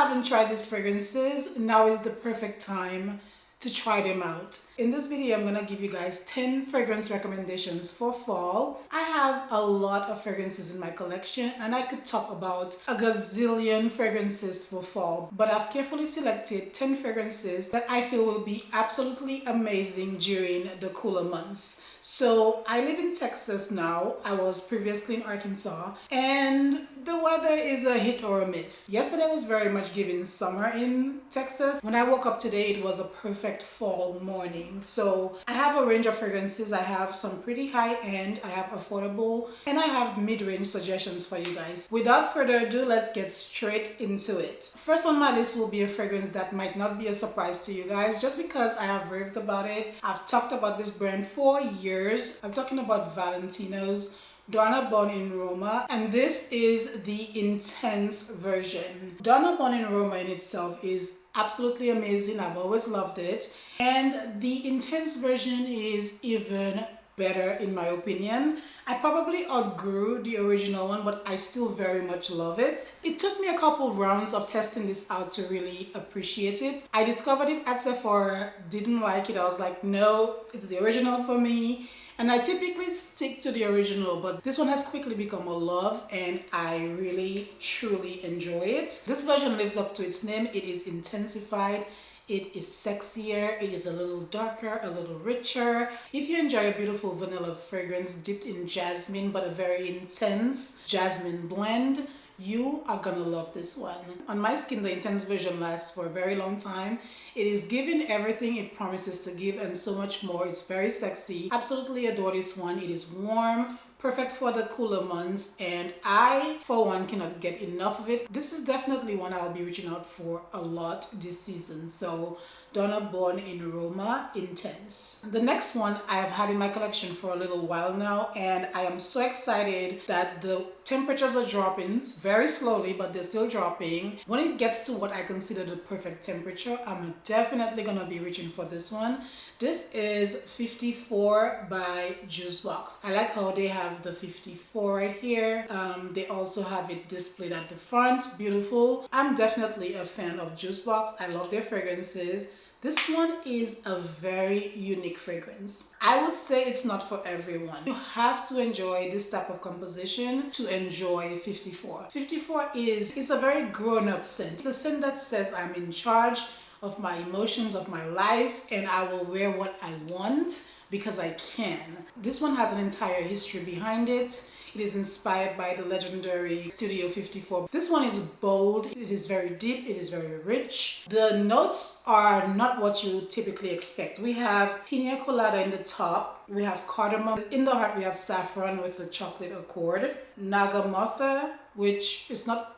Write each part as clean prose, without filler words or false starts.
haven't tried these fragrances, now is the perfect time to try them out. In this video, I'm gonna give you guys 10 fragrance recommendations for fall. I have a lot of fragrances in my collection and I could talk about a gazillion fragrances for fall, but I've carefully selected 10 fragrances that I feel will be absolutely amazing during the cooler months. So I live in Texas now. I was previously in Arkansas, and the weather is a hit or a miss. Yesterday was very much giving summer in Texas. When I woke up today, it was a perfect fall morning. So I have a range of fragrances. I have some pretty high end, I have affordable, and I have mid-range suggestions for you guys. Without further ado, let's get straight into it. First on my list will be a fragrance that might not be a surprise to you guys just because I have raved about it. I've talked about this brand for years. I'm talking about Valentino's Donna Born in Roma, and this is the intense version. Donna Born in Roma in itself is absolutely amazing. I've always loved it, and the intense version is even better in my opinion. I probably outgrew the original one, but I still very much love it. It took me a couple rounds of testing this out to really appreciate it. I discovered it at Sephora, didn't like it. I was like, no, it's the original for me. And I typically stick to the original, but this one has quickly become a love and I really truly enjoy it. This version lives up to its name. It is intensified. It is sexier, it is a little darker, a little richer. If you enjoy a beautiful vanilla fragrance dipped in jasmine, but a very intense jasmine blend, you are gonna love this one. On my skin, the intense version lasts for a very long time. It is giving everything it promises to give and so much more. It's very sexy. Absolutely adore this one. It is warm, perfect for the cooler months, and I, for one, cannot get enough of it. This is definitely one I'll be reaching out for a lot this season. So Donna Born in Roma Intense. The next one I have had in my collection for a little while now, and I am so excited that the temperatures are dropping very slowly, but they're still dropping. When it gets to what I consider the perfect temperature, I'm definitely gonna be reaching for this one. This is 54 by Juicebox. I like how they have the 54 right here. They also have it displayed at the front. Beautiful. I'm definitely a fan of Juicebox. I love their fragrances. This one is a very unique fragrance. I would say it's not for everyone. You have to enjoy this type of composition to enjoy 54. 54 is a very grown-up scent. It's a scent that says I'm in charge of my emotions, of my life, and I will wear what I want because I can. This one has an entire history behind it. It is inspired by the legendary Studio 54. This one is bold, it is very deep, it is very rich. The notes are not what you typically expect. We have pina colada in the top, we have cardamom. In the heart we have saffron with the chocolate accord, nagamotha, which is not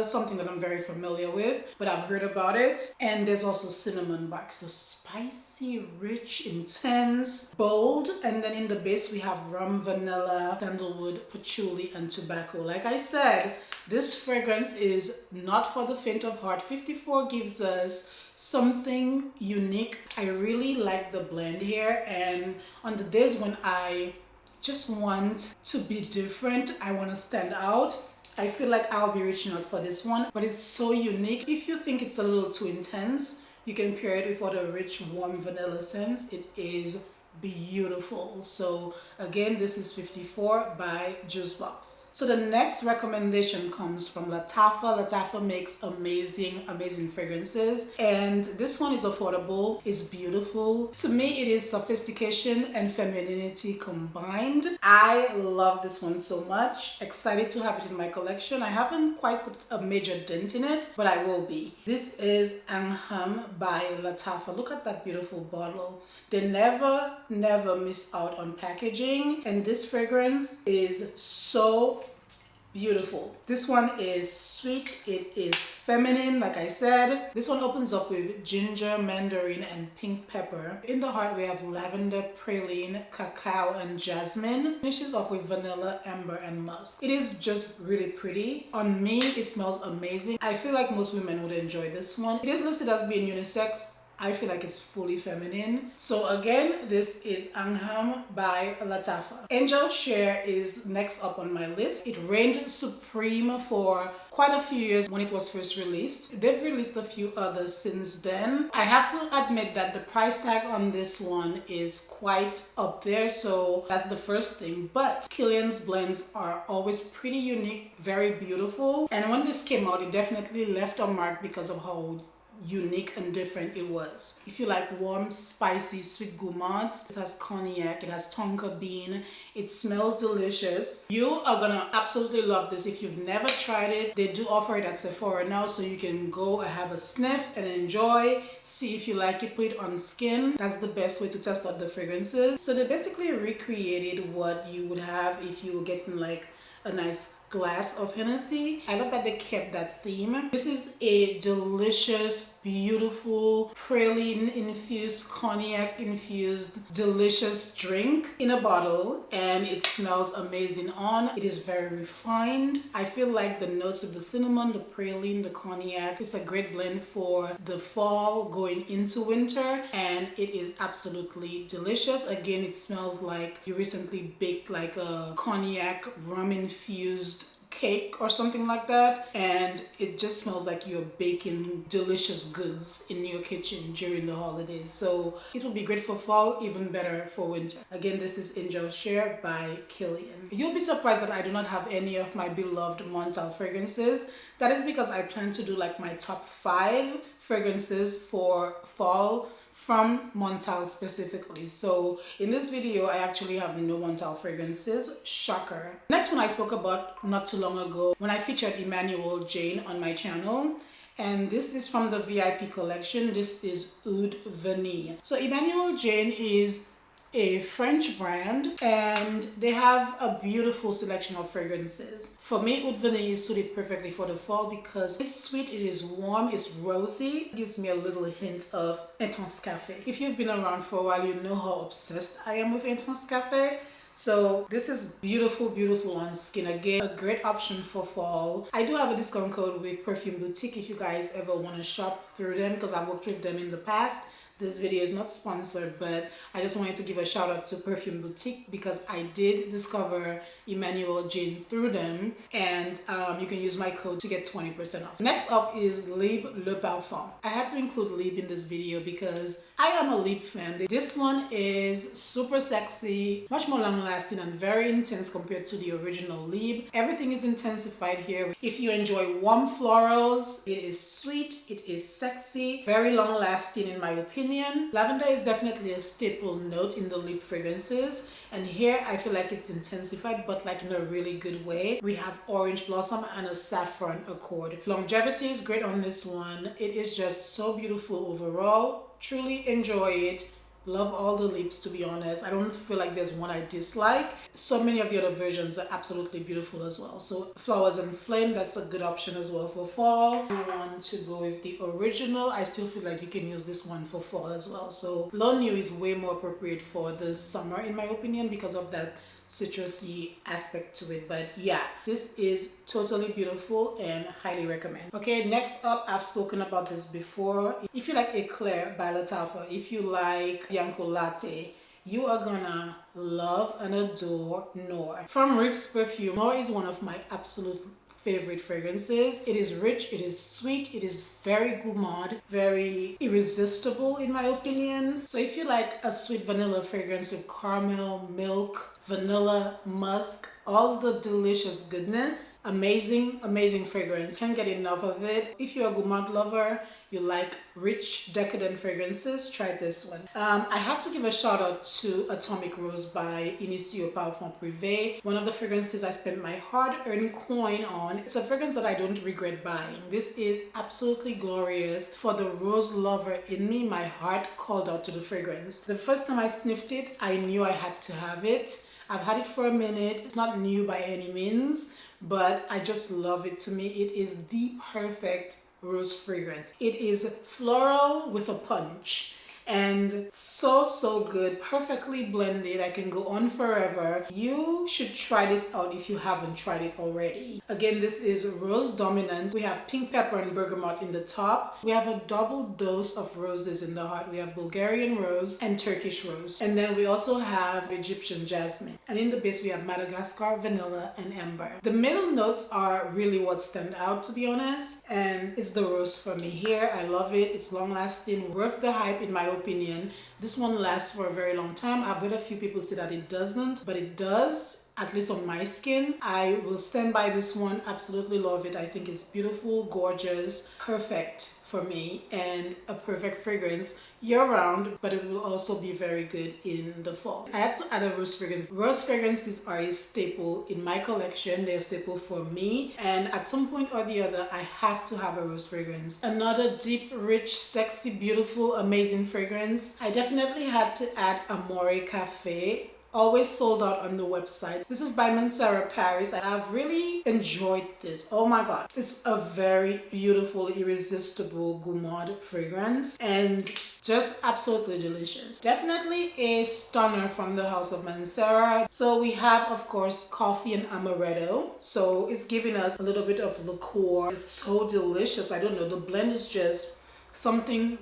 something that I'm very familiar with, but I've heard about it. And there's also cinnamon bark. So spicy, rich, intense, bold. And then in the base we have rum, vanilla, sandalwood, patchouli, and tobacco. Like I said, this fragrance is not for the faint of heart. 54 gives us something unique. I really like the blend here, and on the days when I just want to be different, I want to stand out, I feel like I'll be reaching out for this one. But it's so unique. If you think it's a little too intense, you can pair it with other rich, warm vanilla scents. It is beautiful. So again, this is 54 by Juicebox. So the next recommendation comes from Lattafa. Lattafa makes amazing fragrances, and this one is affordable. It's beautiful. To me, it is sophistication and femininity combined. I love this one so much. Excited to have it in my collection. I haven't quite put a major dent in it, but I will be. This is Angham by Lattafa. Look at that beautiful bottle. They never miss out on packaging, and this fragrance is so beautiful. This one is sweet, it is feminine, like I said. This one opens up with ginger, mandarin, and pink pepper. In the heart we have lavender, praline, cacao, and jasmine. Finishes off with vanilla, amber, and musk. It is just really pretty. On me, it smells amazing. I feel like most women would enjoy this one. It is listed as being unisex. I feel like it's fully feminine. So again, this is Angham by Lattafa. Angel Share is next up on my list. It reigned supreme for quite a few years when it was first released. They've released a few others since then. I have to admit that the price tag on this one is quite up there, so that's the first thing. But Kilian's blends are always pretty unique, very beautiful, and when this came out, it definitely left a mark because of how unique and different it was. If you like warm, spicy, sweet gourmands, it has cognac, it has tonka bean, it smells delicious. You are gonna absolutely love this if you've never tried it. They do offer it at Sephora now, so you can go and have a sniff and enjoy, see if you like it, put it on skin. That's the best way to test out the fragrances. So they basically recreated what you would have if you were getting like a nice glass of Hennessy. I love that they kept that theme. This is a delicious, beautiful, praline infused, cognac infused, delicious drink in a bottle, and it smells amazing on. It is very refined. I feel like the notes of the cinnamon, the praline, the cognac, it's a great blend for the fall going into winter, and it is absolutely delicious. Again, it smells like you recently baked like a cognac rum infused cake or something like that, and it just smells like you're baking delicious goods in your kitchen during the holidays. So it will be great for fall, even better for winter. Again, this is Angel Share by Kilian. You'll be surprised that I do not have any of my beloved Montal fragrances. That is because I plan to do like my top 5 fragrances for fall from Montal specifically. So in this video, I actually have no Montal fragrances. Shocker. Next one I spoke about not too long ago when I featured Emmanuel Jane on my channel. And this is from the VIP collection. This is Oud Vanille. So Emmanuel Jane is a French brand, and they have a beautiful selection of fragrances. For me, Oud Vanille is suited perfectly for the fall because it's sweet, it is warm, it's rosy. It gives me a little hint of Intense Cafe. If you've been around for a while, you know how obsessed I am with Intense Cafe. So this is beautiful, beautiful on skin. Again, a great option for fall. I do have a discount code with Perfume Boutique if you guys ever want to shop through them, because I've worked with them in the past. This video is not sponsored, but I just wanted to give a shout out to Perfume Boutique because I did discover Emmanuel Jane through them, and you can use my code to get 20% off. Next up is Libre Le Parfum. I had to include Libre in this video because I am a Libre fan. This one is super sexy, much more long lasting and very intense compared to the original Libre. Everything is intensified here. If you enjoy warm florals, it is sweet, it is sexy, very long lasting in my opinion. Lavender is definitely a staple note in the Libre fragrances, and here I feel like it's intensified, but like in a really good way. We have orange blossom and a saffron accord. Longevity is great on this one. It is just so beautiful overall. Truly enjoy it. Love all the Libres, to be honest. I don't feel like there's one I dislike. So many of the other versions are absolutely beautiful as well. So Flowers and Flame, that's a good option as well for fall. You want to go with the original, I still feel like you can use this one for fall as well. So L'Eau Nuit is way more appropriate for the summer in my opinion because of that citrusy aspect to it. But yeah, this is totally beautiful and highly recommend. Okay, next up, I've spoken about this before. If you like Eclair by Lattafa, if you like Bianco Latte, you are gonna love and adore Noir. From Riff's Perfume, Noir is one of my absolute favorite fragrances. It is rich, it is sweet, it is very gourmand, very irresistible in my opinion. So if you like a sweet vanilla fragrance with caramel, milk, vanilla, musk, all the delicious goodness, amazing fragrance. Can't get enough of it. If you're a gourmand lover, you like rich, decadent fragrances, try this one. I have to give a shout out to Atomic Rose by Initio Parfum Privé. One of the fragrances I spent my hard-earned coin on. It's a fragrance that I don't regret buying. This is absolutely glorious. For the rose lover in me, my heart called out to the fragrance. The first time I sniffed it, I knew I had to have it. I've had it for a minute. It's not new by any means, but I just love it. To me, it is the perfect rose fragrance. It is floral with a punch. and so good, perfectly blended. I can go on forever. You should try this out if you haven't tried it already. Again, this is Rose Dominant. We have pink pepper and bergamot in the top. We have a double dose of roses in the heart. We have Bulgarian rose and Turkish rose, and then we also have Egyptian jasmine, and in the base we have Madagascar, vanilla, and amber. The middle notes are really what stand out, to be honest, and it's the rose for me here. I love it. It's long lasting, worth the hype in my opinion. This one lasts for a very long time. I've heard a few people say that it doesn't, but it does, at least on my skin. I will stand by this one. Absolutely love it. I think it's beautiful, gorgeous, perfect for me, and a perfect fragrance year-round, but it will also be very good in the fall. I had to add a rose fragrance. Rose fragrances are a staple in my collection. They're a staple for me, and at some point or the other I have to have a rose fragrance. Another deep, rich, sexy, beautiful, amazing fragrance. I definitely had to add Amore Cafe. Always sold out on the website. This is by Mansera Paris. I've really enjoyed this. Oh my god. It's a very beautiful, irresistible gourmand fragrance and just absolutely delicious. Definitely a stunner from the house of Mansera. So we have, of course, coffee and amaretto. So it's giving us a little bit of liqueur. It's so delicious. I don't know. The blend is just something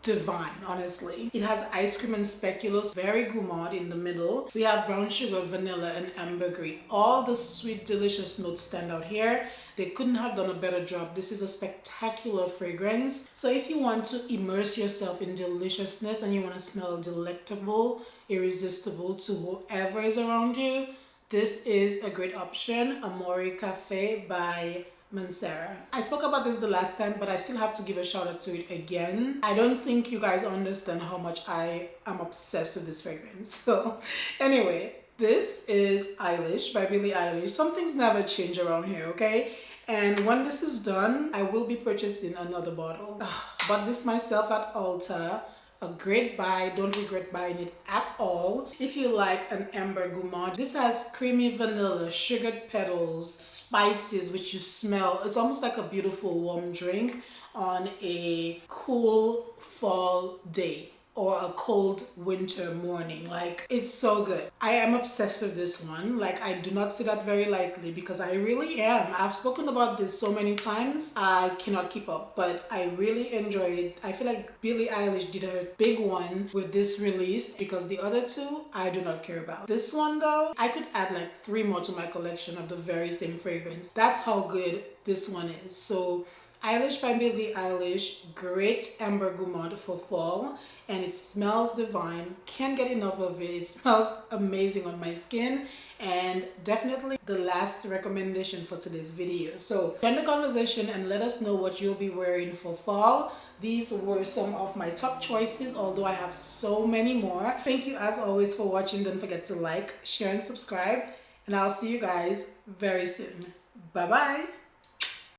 divine, honestly. It has ice cream and speculoos, very gourmand in the middle. We have brown sugar, vanilla, and ambergris. All the sweet, delicious notes stand out here. They couldn't have done a better job. This is a spectacular fragrance. So if you want to immerse yourself in deliciousness and you want to smell delectable, irresistible to whoever is around you, this is a great option. Amore Cafe by Mansera. I spoke about this the last time, but I still have to give a shout out to it again. I don't think you guys understand how much I am obsessed with this fragrance. So anyway, this is Eilish by Billie Eilish. Some things never change around here, okay? And when this is done, I will be purchasing another bottle. Bought this myself at Ulta. A great buy. Don't regret buying it at all. If you like an amber gourmand, this has creamy vanilla, sugared petals, spices which you smell. It's almost like a beautiful warm drink on a cool fall day or a cold winter morning. Like, it's so good. I am obsessed with this one. Like, I do not say that very lightly because I really am. I've spoken about this so many times, I cannot keep up, but I really enjoy it. I feel like Billie Eilish did her big one with this release because the other two I do not care about. This one though, I could add like 3 more to my collection of the very same fragrance. That's how good this one is. So Eilish by Billie Eilish, great amber gourmand for fall, and it smells divine. Can't get enough of it. It smells amazing on my skin, and definitely the last recommendation for today's video. So join the conversation and let us know what you'll be wearing for fall. These were some of my top choices, although I have so many more. Thank you as always for watching. Don't forget to like, share, and subscribe, and I'll see you guys very soon. Bye bye.